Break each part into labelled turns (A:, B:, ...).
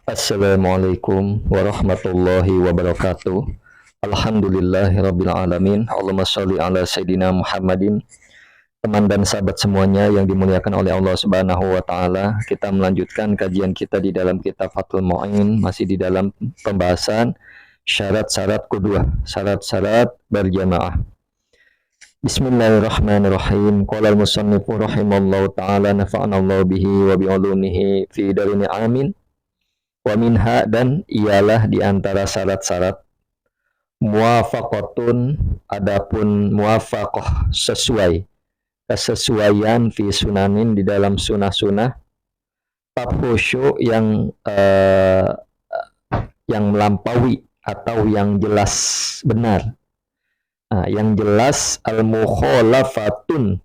A: Assalamualaikum warahmatullahi wabarakatuh. Alhamdulillahirabbil alamin. Allahumma shalli ala sayidina Muhammadin. Teman dan sahabat semuanya yang dimuliakan oleh Allah Subhanahu wa taala, kita melanjutkan kajian kita di dalam kitab Fathul Mu'in, masih di dalam pembahasan syarat-syarat qudwah, syarat-syarat berjamaah. Bismillahirrahmanirrahim. Qala al-musannifu rahimallahu taala nafa'ana Allah bihi wa bi ulumihi fi darini amin. Wa minha, dan ialah di antara syarat-syarat muwafaqatun, adapun muwafaqah sesuai, kesesuaian fi sunanin di dalam sunah-sunah, khusyuk yang melampaui atau yang jelas benar. Nah, yang jelas al-mukhalafatun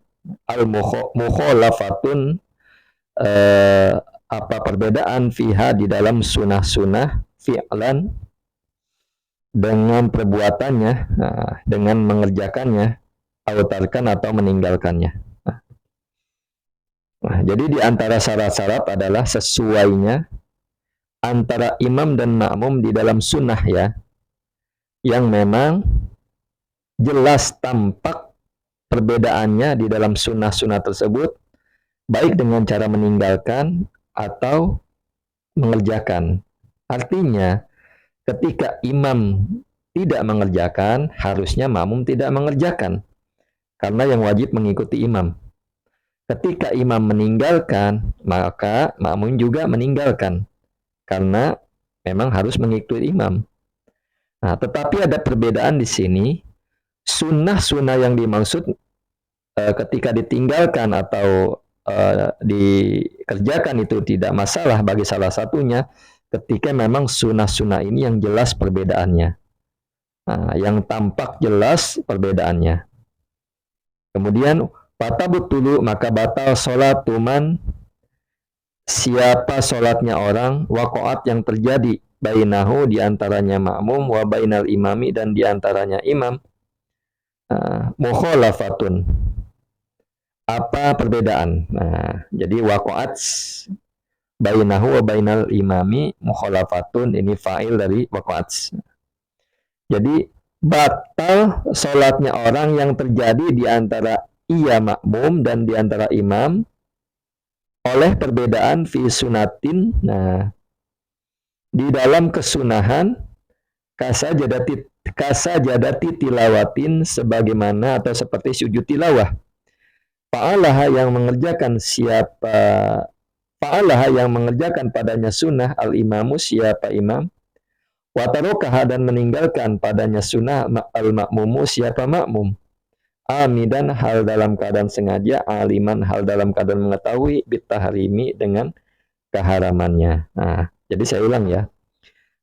A: apa perbedaan fiha di dalam sunah-sunah fi'lan dengan perbuatannya, dengan mengerjakannya, autarkan atau meninggalkannya. Jadi di antara syarat-syarat adalah sesuainya antara imam dan makmum di dalam sunnah ya, yang memang jelas tampak perbedaannya di dalam sunnah-sunnah tersebut, baik dengan cara meninggalkan atau mengerjakan. Artinya, ketika imam tidak mengerjakan, harusnya makmum tidak mengerjakan, karena yang wajib mengikuti imam. Ketika imam meninggalkan, maka makmum juga meninggalkan, karena memang harus mengikuti imam. Nah, tetapi ada perbedaan di sini. Sunnah-sunnah yang dimaksud ketika ditinggalkan atau dikerjakan itu tidak masalah bagi salah satunya, ketika memang sunnah-sunnah ini yang jelas perbedaannya, yang tampak jelas perbedaannya. Kemudian fatabutulu, maka batal sholat tuman, siapa sholatnya orang, waqa'at yang terjadi, bainahu diantaranya makmum, wa bainal imami dan diantaranya imam, mukhalafatun, apa perbedaan. Nah, jadi waqa'at bainahu wa bainal imami mukhalafatun, ini fa'il dari waqa'at. Jadi batal sholatnya orang yang terjadi di antara ia makmum dan di antara imam oleh perbedaan fi sunatin. Nah, di dalam kesunahan kasajadati tilawatin, sebagaimana atau seperti sujud tilawah. Fa'alaha yang mengerjakan padanya sunnah al-imamu, siapa imam, wa tarokaha dan meninggalkan padanya sunnah al-makmumu, siapa makmum, amidan hal dalam keadaan sengaja, aliman hal dalam keadaan mengetahui, bitahrimi dengan keharamannya. Nah, jadi saya ulang ya,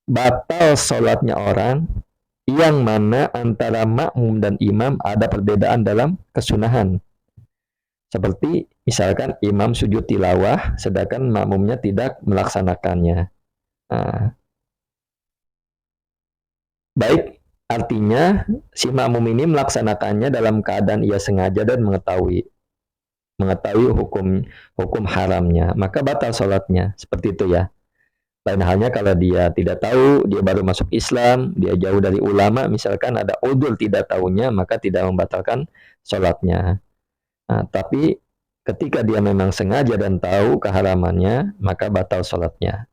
A: batal sholatnya orang yang mana antara makmum dan imam ada perbedaan dalam kesunahan. Seperti misalkan imam sujud tilawah sedangkan makmumnya tidak melaksanakannya. Nah, baik, artinya si makmum ini melaksanakannya dalam keadaan ia sengaja dan mengetahui hukum haramnya, maka batal sholatnya. Seperti itu ya. Lain halnya kalau dia tidak tahu, dia baru masuk Islam, dia jauh dari ulama, misalkan ada udzur tidak tahunya, maka tidak membatalkan sholatnya. Nah, tapi ketika dia memang sengaja dan tahu keharamannya, maka batal sholatnya.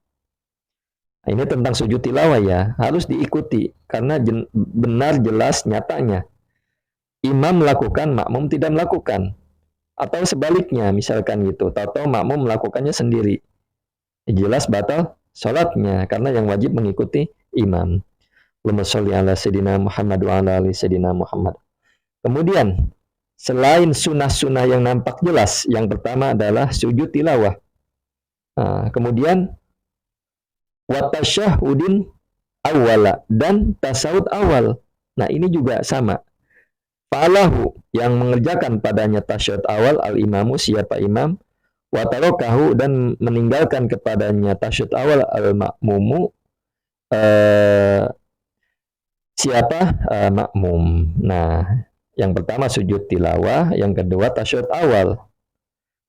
A: Nah, ini tentang sujud tilawah ya, harus diikuti, karena benar jelas nyatanya. Imam melakukan, makmum tidak melakukan. Atau sebaliknya, misalkan gitu, atau makmum melakukannya sendiri. Jelas batal sholatnya, karena yang wajib mengikuti imam. Allahumma sholli ala sayyidina Muhammad wa ala ali sayyidina Muhammad. Kemudian, selain sunnah-sunnah yang nampak jelas, yang pertama adalah sujud tilawah. Nah, kemudian watasyahudin awala, dan tasawud awal. Nah, ini juga sama. Fa'alahu yang mengerjakan padanya tasyahud awal al-imamu, siapa imam, watarokahu dan meninggalkan kepadanya tasyahud awal al-makmumu, siapa makmum. Nah, yang pertama sujud tilawah, yang kedua tasyahud awal.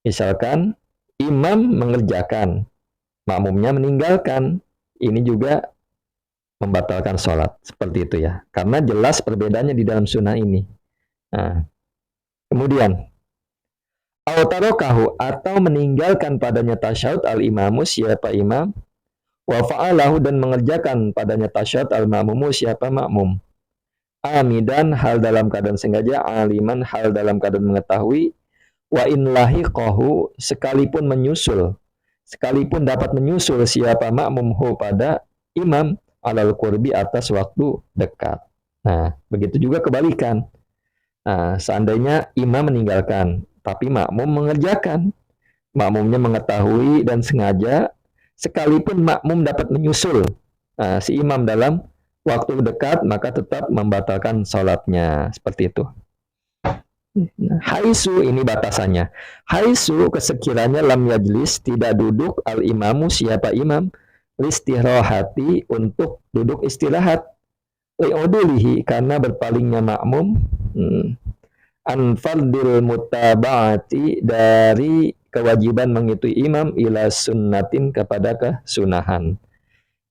A: Misalkan imam mengerjakan, makmumnya meninggalkan. ini juga membatalkan sholat. Seperti itu ya. Karena jelas perbedaannya di dalam sunnah ini. Nah, kemudian, autarokahu atau meninggalkan padanya tasyahud al-imamu siapa imam, wa fa'alahu dan mengerjakan padanya tasyahud al-ma'mumu siapa makmum. Amidan hal dalam keadaan sengaja, aliman hal dalam keadaan mengetahui, wa in lahiqahu sekalipun menyusul, sekalipun dapat menyusul siapa makmum hu pada imam alal qurbi atas waktu dekat. Nah, begitu juga kebalikan. Nah, seandainya imam meninggalkan, tapi makmum mengerjakan, makmumnya mengetahui dan sengaja, sekalipun makmum dapat menyusul si imam dalam waktu dekat, maka tetap membatalkan sholatnya. Seperti itu. Haisu ini batasannya. Haisu kesekiranya lam yajlis tidak duduk al imamu siapa imam listirahati untuk duduk istirahat li'udulihi karena berpalingnya makmum an fardil mutaba'ati dari kewajiban mengikuti imam ila sunnatin kepada kesunahan.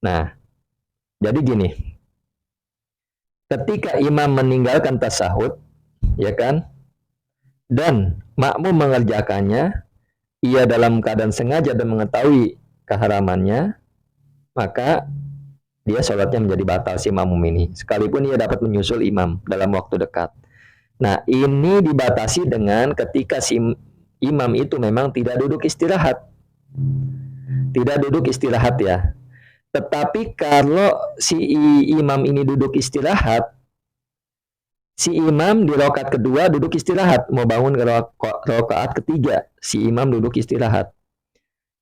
A: Nah, jadi gini. Ketika imam meninggalkan tasahud, ya kan? Dan makmum mengerjakannya, ia dalam keadaan sengaja dan mengetahui keharamannya, maka dia sholatnya menjadi batal si makmum ini. Sekalipun ia dapat menyusul imam dalam waktu dekat. Nah, ini dibatasi dengan ketika si imam itu memang tidak duduk istirahat. Tidak duduk istirahat ya. Tetapi kalau si imam ini duduk istirahat, si imam di rakaat kedua duduk istirahat, mau bangun ke rakaat ketiga, si imam duduk istirahat.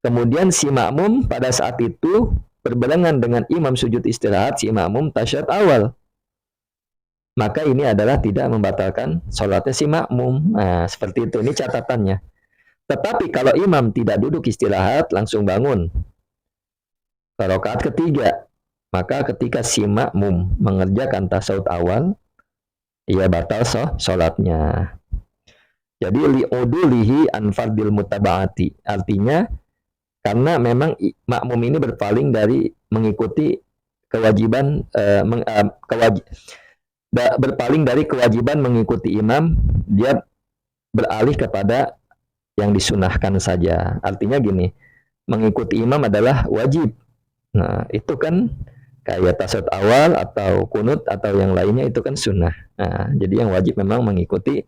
A: Kemudian si makmum pada saat itu berbarengan dengan imam sujud istirahat, si makmum tasyahud awal. Maka ini adalah tidak membatalkan sholatnya si makmum. Nah, seperti itu, ini catatannya. Tetapi kalau imam tidak duduk istirahat, langsung bangun ke rakaat ketiga, maka ketika si makmum mengerjakan tasyahud awal, ia batal sholatnya. Jadi li'udulihi an fardil mutaba'ati. Artinya karena memang makmum ini berpaling dari mengikuti kewajiban berpaling dari kewajiban mengikuti imam, dia beralih kepada yang disunahkan saja. Artinya gini, mengikuti imam adalah wajib. Nah, itu kan kayak tasyahud awal atau kunut atau yang lainnya itu kan sunnah. Nah, jadi yang wajib memang mengikuti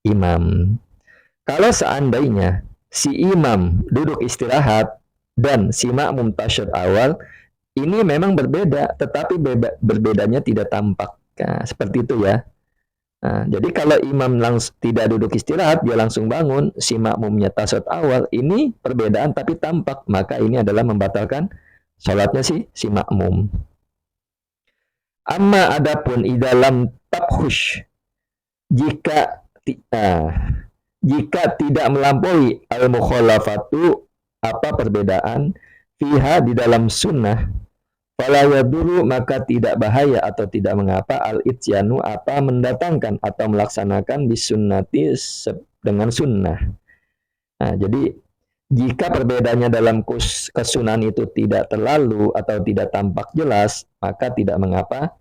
A: imam. Kalau seandainya si imam duduk istirahat dan si makmum tasyahud awal, ini memang berbeda, tetapi berbedanya tidak tampak. Nah, seperti itu ya. Nah, jadi kalau imam tidak duduk istirahat, dia langsung bangun, si makmumnya tasyahud awal, ini perbedaan tapi tampak, maka ini adalah membatalkan sholatnya si makmum. Amma adapun idalam tabhush, jika tidak melampaui al-mukhalafatu apa perbedaan fiha di dalam sunnah, fala yaduru maka tidak bahaya atau tidak mengapa al-ityanu apa mendatangkan atau melaksanakan bisunnati dengan sunnah. Nah, jadi jika perbedaannya dalam kesunahan itu tidak terlalu atau tidak tampak jelas, maka tidak mengapa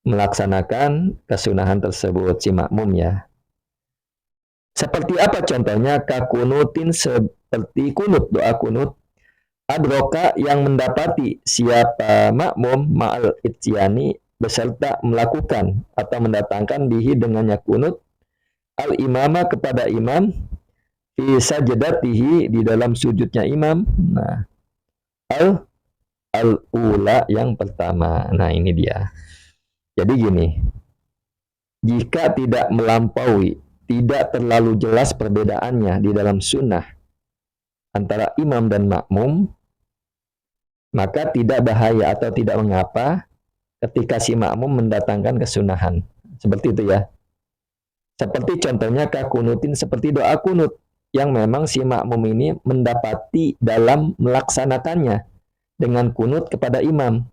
A: melaksanakan kesunahan tersebut si makmum ya. Seperti apa contohnya? Kakunutin seperti kunut, doa kunut. Adroka yang mendapati siapa makmum ma'al ityani beserta melakukan atau mendatangkan bihi dengannya kunut al-imama kepada imam fi sajadatihi di dalam sujudnya imam. Nah, al-ula yang pertama. Nah, ini dia. Jadi gini, jika tidak melampaui, tidak terlalu jelas perbedaannya di dalam sunnah antara imam dan makmum, maka tidak bahaya atau tidak mengapa ketika si makmum mendatangkan kesunahan. Seperti itu ya. Seperti contohnya kakunutin, seperti doa kunut yang memang si makmum ini mendapati dalam melaksanakannya dengan kunut kepada imam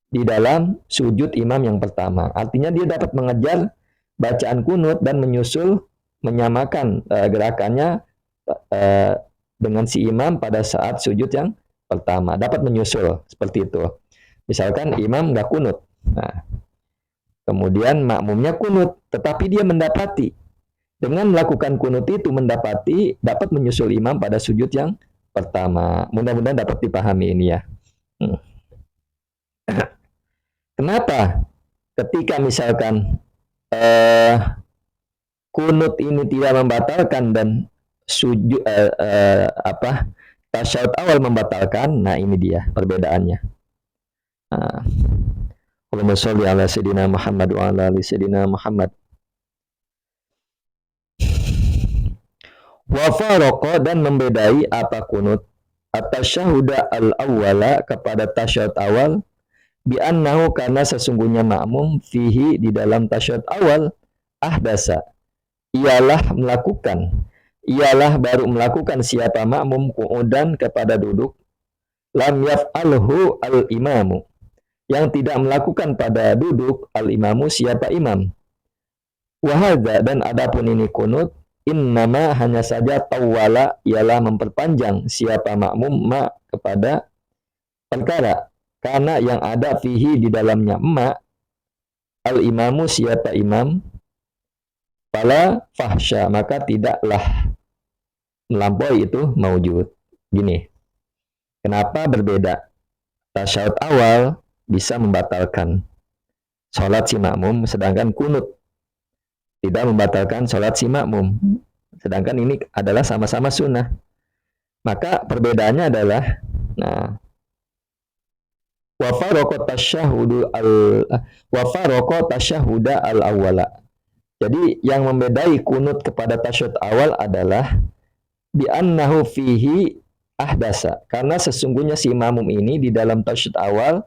A: di dalam sujud imam yang pertama. Artinya dia dapat mengejar bacaan kunut dan menyusul menyamakan gerakannya dengan si imam pada saat sujud yang pertama, dapat menyusul seperti itu. Misalkan imam nggak kunut, nah, kemudian makmumnya kunut, tetapi dia mendapati dengan melakukan kunut itu mendapati dapat menyusul imam pada sujud yang pertama. Mudah-mudahan dapat dipahami ini ya. Hmm. Kenapa? Ketika misalkan kunut ini tidak membatalkan dan sujud tasyahud awal membatalkan, nah ini dia perbedaannya. Nah, Allahumma sholli ala sayyidina Muhammad wa ala ali sayyidina Muhammad. Wa farqa dan membedai apa kunut at-tasyahhuda al-awwala kepada tasyahud awal bi annahu karena sesungguhnya makmum fihi di dalam tasyahud awal ahdasa ialah baru melakukan siapa makmum qu'udan kepada duduk lam yaf'alhu al-imamu yang tidak melakukan pada duduk al-imamu siapa imam. Wahada dan adapun ini kunut innama hanya saja tawwala ialah memperpanjang siapa makmum ma kepada perkara karena yang ada fihi di dalamnya ma al-imamu siapa imam fala fahsya maka tidaklah melampaui itu maujud. Gini, kenapa berbeda? Tasyahud awal bisa membatalkan sholat si makmum, sedangkan kunut tidak membatalkan sholat si makmum. Sedangkan ini adalah sama-sama sunnah. Maka perbedaannya adalah, nah, wa faraqat tasyahhuda al-awwala. Jadi yang membedai kunut kepada tasyahud awal adalah bi annahu fihi ahdasa. Karena sesungguhnya si makmum ini di dalam tasyahud awal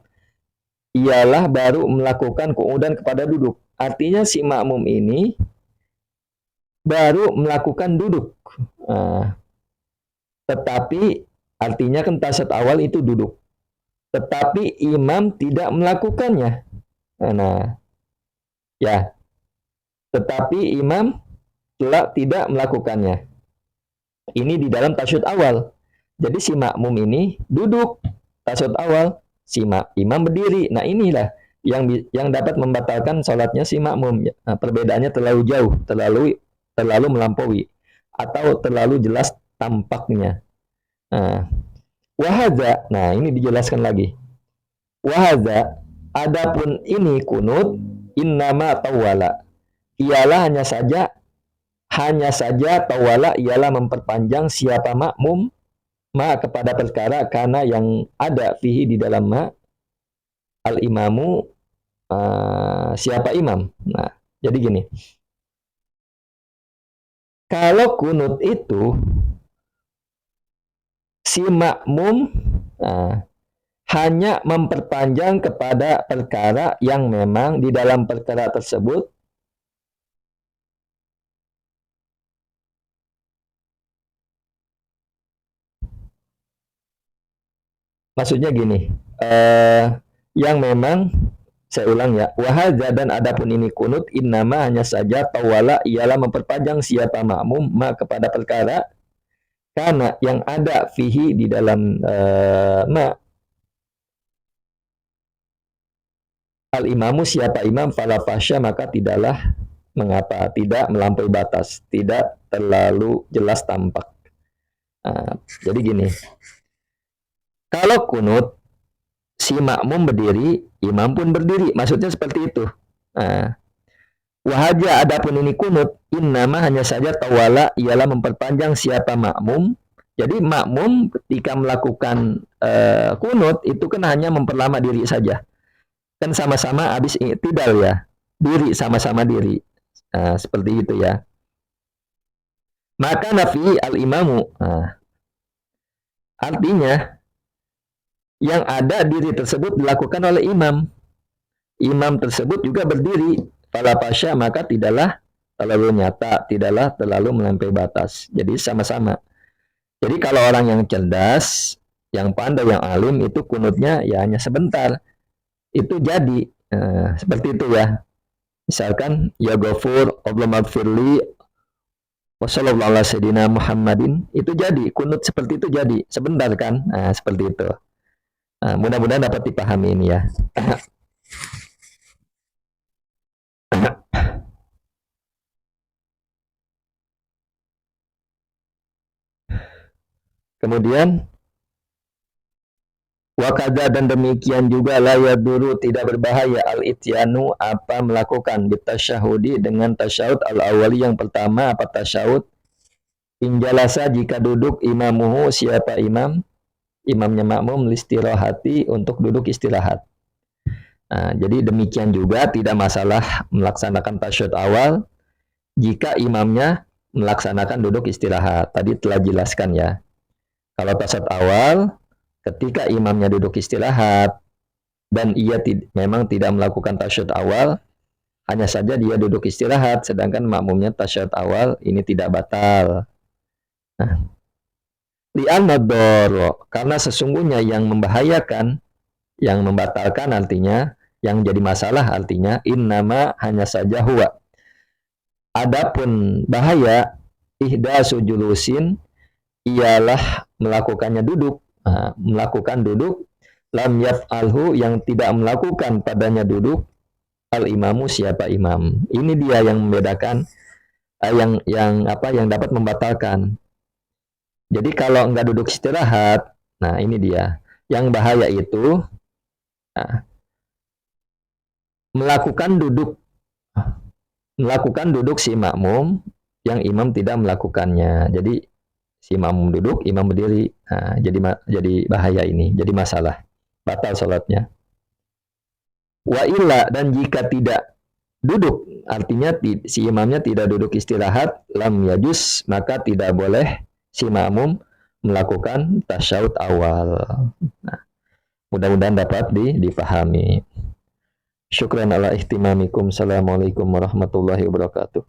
A: ialah baru melakukan qu'udan kepada duduk. Artinya si makmum ini baru melakukan duduk. Nah, tetapi artinya kan tasyahud awal itu duduk. Tetapi imam tidak melakukannya. Nah, ya. Tetapi imam tidak melakukannya. Ini di dalam tasyahud awal. Jadi si makmum ini duduk tasyahud awal, si imam berdiri. Nah, inilah yang dapat membatalkan sholatnya si makmum. Nah, perbedaannya terlalu jauh, terlalu melampaui atau terlalu jelas tampaknya. Nah, wahadza. Nah, ini dijelaskan lagi. Wahadza adapun ini kunut innama tawala. Ialah hanya saja tawala ialah memperpanjang siapa makmum ma kepada perkara karena yang ada fihi di dalam ma al-imamu siapa imam. Nah, jadi gini. Kalau kunut itu si makmum hanya memperpanjang kepada perkara yang memang di dalam perkara tersebut maksudnya gini, yang memang saya ulang ya, wahadza dan adapun ini kunut innama hanya saja tawala ialah memperpanjang siapa makmum ma kepada perkara karena yang ada fihi di dalam ma al imamu siapa imam fala fasya maka tidaklah mengapa, tidak melampaui batas, tidak terlalu jelas tampak. Jadi gini, kalau kunut si makmum berdiri, imam pun berdiri. Maksudnya seperti itu. Wahaja adapun ini kunut, innama hanya saja tawala ialah memperpanjang siapa makmum. Jadi makmum ketika melakukan kunut itu kan hanya memperlama diri saja. Kan sama-sama habis i'tidal ya. Diri sama-sama diri. Seperti itu ya. Maka nafi al-imamu. Artinya yang ada diri tersebut dilakukan oleh imam. Imam tersebut juga berdiri. Fala pasya maka tidaklah terlalu nyata, tidaklah terlalu melampaui batas. Jadi sama-sama. Jadi kalau orang yang cerdas, yang pandai, yang alim itu kunutnya ya hanya sebentar. Itu jadi seperti itu ya. Misalkan ya ghafur, Allahumma gfirli Wassallallahu ala sayyidina Muhammadin, itu jadi kunut seperti itu, jadi sebentar kan, nah seperti itu. Nah, mudah-mudahan dapat dipahami ini ya. Kemudian wakada, dan demikian juga la yaduru, tidak berbahaya al-ityanu, apa melakukan bitasyahudi, dengan tasyahud al-awali yang pertama, apa tasyahud injalasa, jika duduk imamuhu, siapa imam, imamnya makmum, listirahati, untuk duduk istirahat. Nah, jadi demikian juga tidak masalah melaksanakan tasyahud awal jika imamnya melaksanakan duduk istirahat. Tadi telah jelaskan ya. Kalau tasyahud awal ketika imamnya duduk istirahat dan ia memang tidak melakukan tasyahud awal, hanya saja dia duduk istirahat sedangkan makmumnya tasyahud awal, ini tidak batal. Nah, li'anna doro, karena sesungguhnya yang membahayakan, yang membatalkan artinya, yang jadi masalah artinya, innama, hanya saja huwa. Adapun bahaya, ihdasu julusin, ialah melakukannya duduk. Nah, melakukan duduk, lam yaf'alhu, yang tidak melakukan padanya duduk, al imamu, siapa imam. Ini dia yang membedakan, yang dapat membatalkan. Jadi kalau enggak duduk istirahat, nah ini dia. Yang bahaya itu nah, melakukan duduk si makmum yang imam tidak melakukannya. Jadi si makmum duduk, imam berdiri. Nah, jadi bahaya ini, jadi masalah. Batal sholatnya. Wa illa, dan jika tidak duduk, artinya si imamnya tidak duduk istirahat, lam yajus, maka tidak boleh si makmum melakukan tasyahud awal. Nah, mudah-mudahan dapat difahami. Syukran ala ihtimamikum. Assalamualaikum warahmatullahi wabarakatuh.